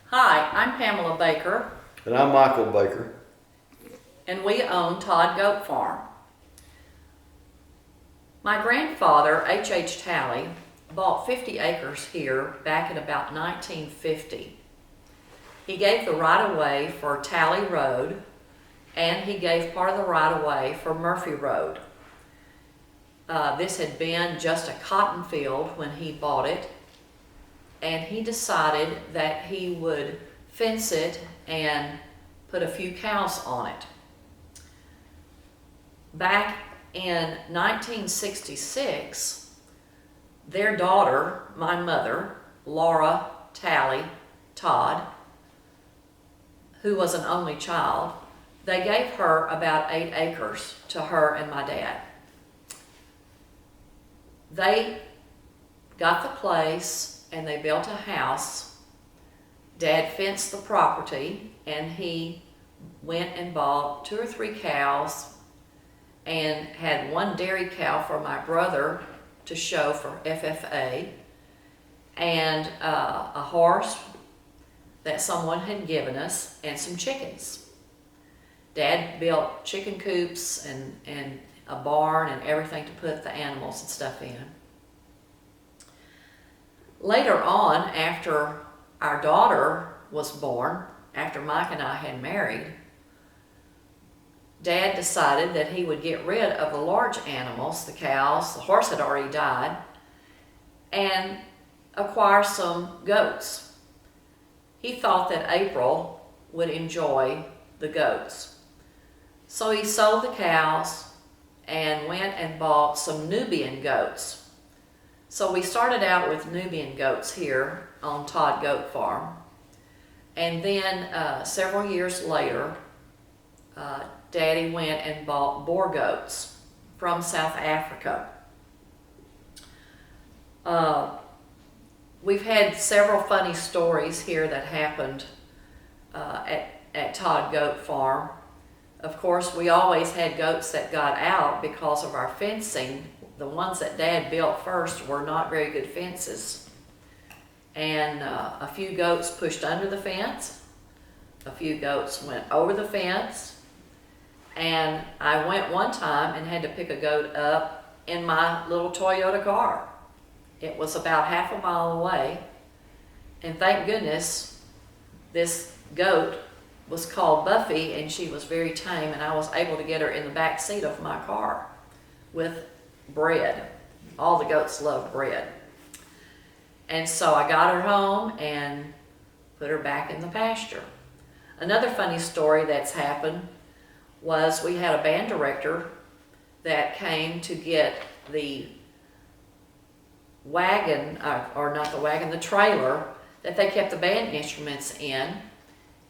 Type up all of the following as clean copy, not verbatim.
Hi, I'm Pamela Baker, And I'm Michael Baker. and we own Todd Goat Farm. My grandfather, H. Talley, bought 50 acres here back in about 1950. He gave the right-of-way for Talley Road, and he gave part of the right-of-way for Murphy Road. This had been just a cotton field when he bought it, and he decided that he would fence it and put a few cows on it. Back in 1966, their daughter, my mother, Laura Talley Todd, who was an only child, they gave her about 8 acres to her and my dad. They got the place and they built a house. Dad fenced the property, and he went and bought 2 or 3 cows and had 1 dairy cow for my brother to show for FFA, and a horse that someone had given us, and some chickens. Dad built chicken coops and a barn and everything to put the animals and stuff in. Later on, after our daughter was born, after Mike and I had married, Dad decided that he would get rid of the large animals, the cows. The horse had already died, and acquire some goats. He thought that April would enjoy the goats. So he sold the cows and went and bought some Nubian goats. So we started out with Nubian goats here on Todd Goat Farm. And then several years later, Daddy went and bought boar goats from South Africa. We've had several funny stories here that happened at Todd Goat Farm. Of course, we always had goats that got out because of our fencing. The ones that Dad built first were not very good fences. And a few goats pushed under the fence. A few goats went over the fence. And I went one time and had to pick a goat up in my little Toyota car. It was about half a mile away. And thank goodness this goat was called Buffy, and she was very tame, and I was able to get her in the back seat of my car with bread. All the goats love bread. And so I got her home and put her back in the pasture. Another funny story that's happened was we had a band director that came to get the wagon, or not the wagon, the trailer that they kept the band instruments in,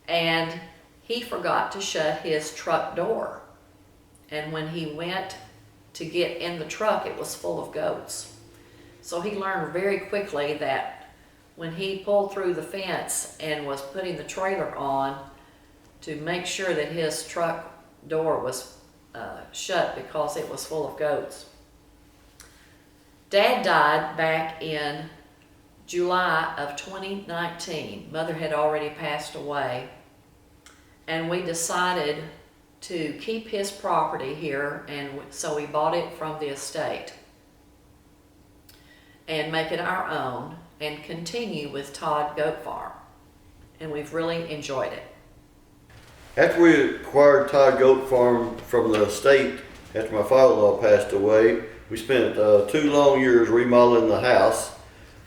and he forgot to shut his truck door. And when he went to get in the truck, it was full of goats. So he learned very quickly that when he pulled through the fence and was putting the trailer on, to make sure that his truck door was shut because it was full of goats. Dad died back in July of 2019. Mother had already passed away. And we decided to keep his property here, and so we bought it from the estate and make it our own and continue with Todd Goat Farm. And we've really enjoyed it. After we acquired Todd Goat Farm from the estate, after my father-in-law passed away, we spent 2 long years remodeling the house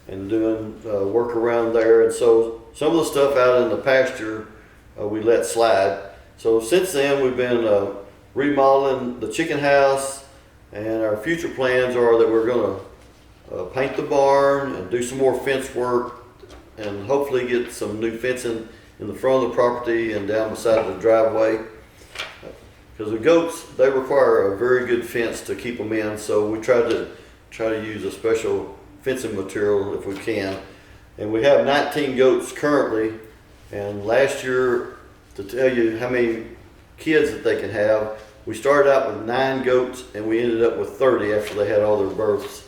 and doing work around there. And so some of the stuff out in the pasture we let slide. So since then we've been remodeling the chicken house, and our future plans are that we're going to paint the barn and do some more fence work, and hopefully get some new fencing in the front of the property and down beside the driveway. Because the goats, they require a very good fence to keep them in, so we try to use a special fencing material if we can. And we have 19 goats currently, and last year, to tell you how many kids that they can have, we started out with 9 goats and we ended up with 30 after they had all their births.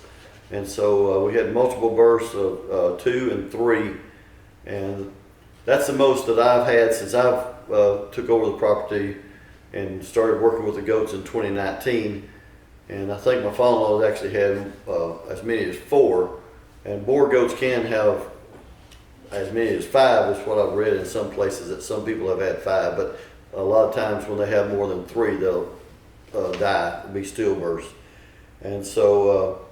And so we had multiple births of 2 and 3, and that's the most that I've had since I've took over the property and started working with the goats in 2019. And I think my father-in-law actually had as many as 4. And boar goats can have as many as 5, is what I've read in some places, that some people have had 5. But a lot of times when they have more than 3, they'll die, be stillbirths. And so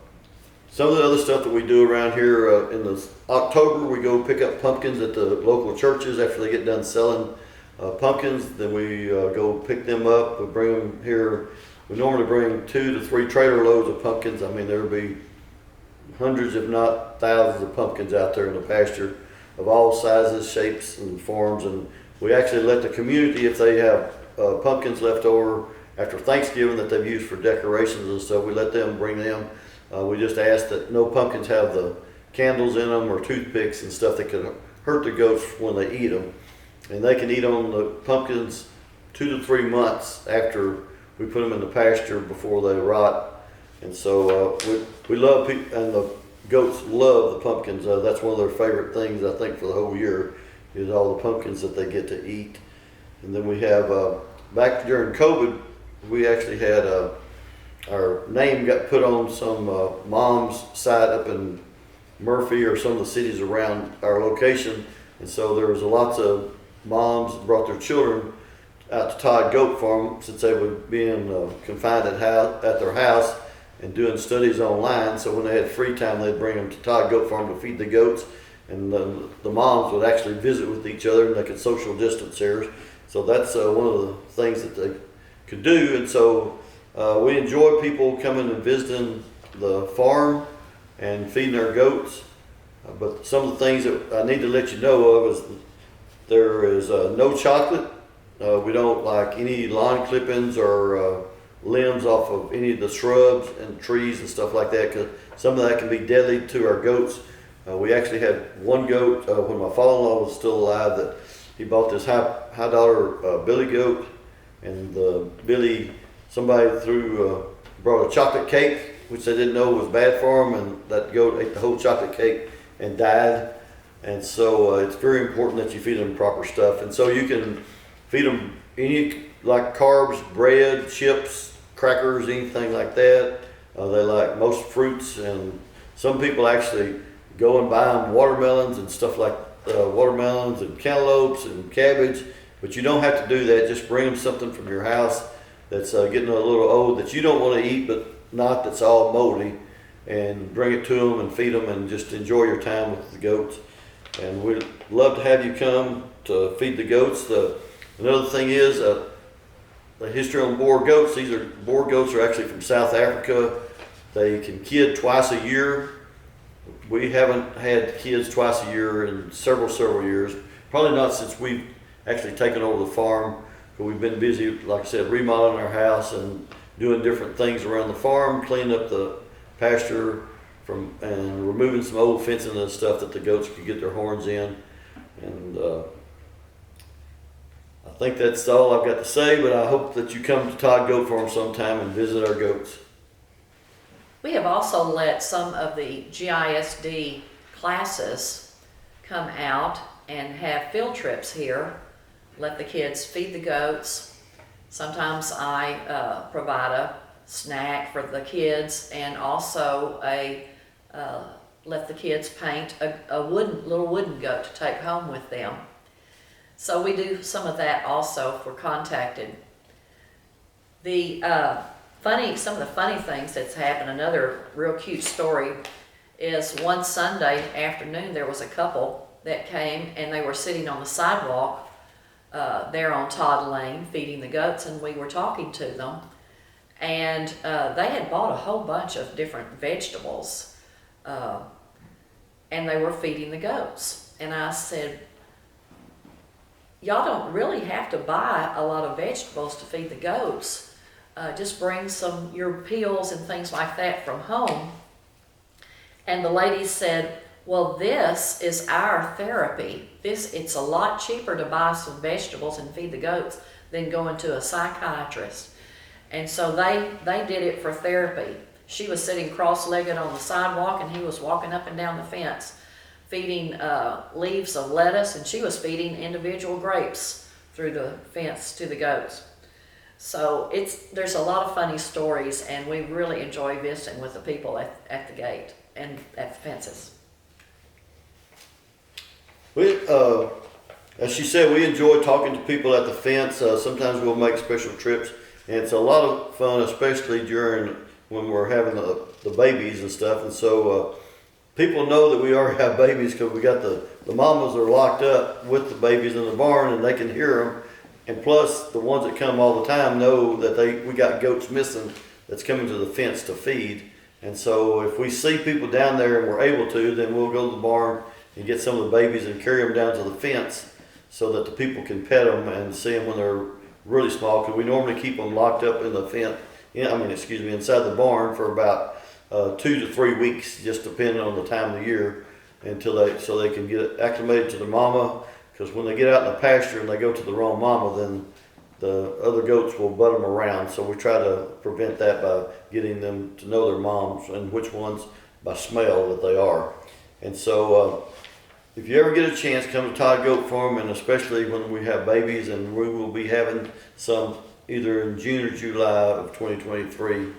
some of the other stuff that we do around here, in the October, we go pick up pumpkins at the local churches after they get done selling pumpkins. Then we go pick them up. We bring them here. We normally bring 2 to 3 trailer loads of pumpkins. I mean, there'll be hundreds, if not thousands, of pumpkins out there in the pasture of all sizes, shapes, and forms. And we actually let the community, if they have pumpkins left over after Thanksgiving that they've used for decorations and stuff, we let them bring them. We just ask that no pumpkins have the candles in them or toothpicks and stuff that could hurt the goats when they eat them. And they can eat on the pumpkins 2 to 3 months after we put them in the pasture before they rot. And so we love, and the goats love the pumpkins. That's one of their favorite things, I think, for the whole year, is all the pumpkins that they get to eat. And then we have, back during COVID, we actually had our name got put on some mom's site up in Murphy or some of the cities around our location. And so there was lots of moms brought their children out to Todd Goat Farm, since they were being confined at their house and doing studies online. So when they had free time, they'd bring them to Todd Goat Farm to feed the goats. And the moms would actually visit with each other, and they could social distance here. So that's one of the things that they could do. And so we enjoy people coming and visiting the farm and feeding our goats. But some of the things that I need to let you know of is there is no chocolate. We don't like any lawn clippings or limbs off of any of the shrubs and trees and stuff like that, because some of that can be deadly to our goats. We actually had one goat when my father-in-law was still alive, that he bought this high dollar billy goat, and the billy, somebody brought a chocolate cake, which they didn't know was bad for them, and that goat ate the whole chocolate cake and died. And so it's very important that you feed them proper stuff. And so you can feed them any, like carbs, bread, chips, crackers, anything like that. They like most fruits, and some people actually go and buy them watermelons and stuff like watermelons and cantaloupes and cabbage. But you don't have to do that. Just bring them something from your house that's getting a little old that you don't want to eat, but not that's all moldy, and bring it to them and feed them, and just enjoy your time with the goats. And we'd love to have you come to feed the goats. Another thing is the history on boar goats. Boar goats are actually from South Africa. They can kid twice a year. We haven't had kids twice a year in several years. Probably not since we've actually taken over the farm, but we've been busy, like I said, remodeling our house and doing different things around the farm, cleaning up the pasture and removing some old fencing and stuff that the goats could get their horns in. And I think that's all I've got to say, but I hope that you come to Todd Goat Farm sometime and visit our goats. We have also let some of the GISD classes come out and have field trips here, let the kids feed the goats. Sometimes I provide a snack for the kids, and also let the kids paint a little wooden goat to take home with them. So we do some of that also if we're contacted. Some of the funny things that's happened, another real cute story, is one Sunday afternoon there was a couple that came, and they were sitting on the sidewalk there on Todd Lane feeding the goats, and we were talking to them. And they had bought a whole bunch of different vegetables, and they were feeding the goats. And I said, y'all don't really have to buy a lot of vegetables to feed the goats. Just bring your peels and things like that from home. And the lady said, well, this is our therapy. It's a lot cheaper to buy some vegetables and feed the goats than going to a psychiatrist. And so they did it for therapy. She was sitting cross-legged on the sidewalk, and he was walking up and down the fence feeding leaves of lettuce, and she was feeding individual grapes through the fence to the goats. So there's a lot of funny stories, and we really enjoy visiting with the people at the gate and at the fences. As she said, we enjoy talking to people at the fence. Sometimes we'll make special trips, and it's a lot of fun, especially during when we're having the babies and stuff. And so people know that we already have babies because we got the mamas are locked up with the babies in the barn, and they can hear them. And plus, the ones that come all the time know that we got goats missing that's coming to the fence to feed. And so if we see people down there and we're able to, then we'll go to the barn and get some of the babies and carry them down to the fence so that the people can pet them and see them when they're really small. Because we normally keep them locked up in the fence, inside the barn for about 2 to 3 weeks, just depending on the time of the year, so they can get acclimated to the mama. Because when they get out in the pasture and they go to the wrong mama, then the other goats will butt them around. So we try to prevent that by getting them to know their moms and which ones by smell that they are. And so if you ever get a chance, come to Todd Goat Farm, and especially when we have babies, and we will be having some either in June or July of 2023.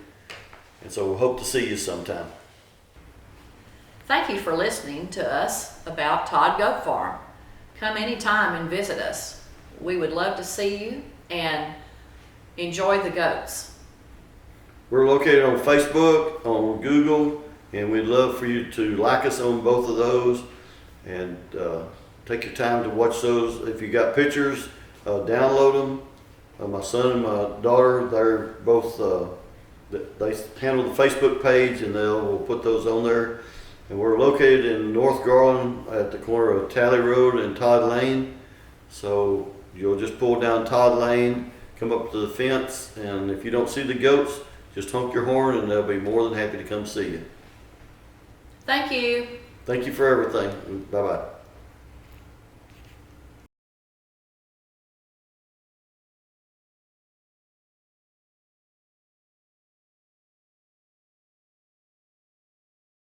And so we hope to see you sometime. Thank you for listening to us about Todd Goat Farm. Come anytime and visit us. We would love to see you and enjoy the goats. We're located on Facebook, on Google, and we'd love for you to like us on both of those, and take your time to watch those. If you got pictures, download them. My son and my daughter, they're both, they handle the Facebook page, and we'll put those on there. And we're located in North Garland at the corner of Talley Road and Todd Lane. So you'll just pull down Todd Lane, come up to the fence, and if you don't see the goats, just honk your horn and they'll be more than happy to come see you. Thank you. Thank you for everything. Bye-bye.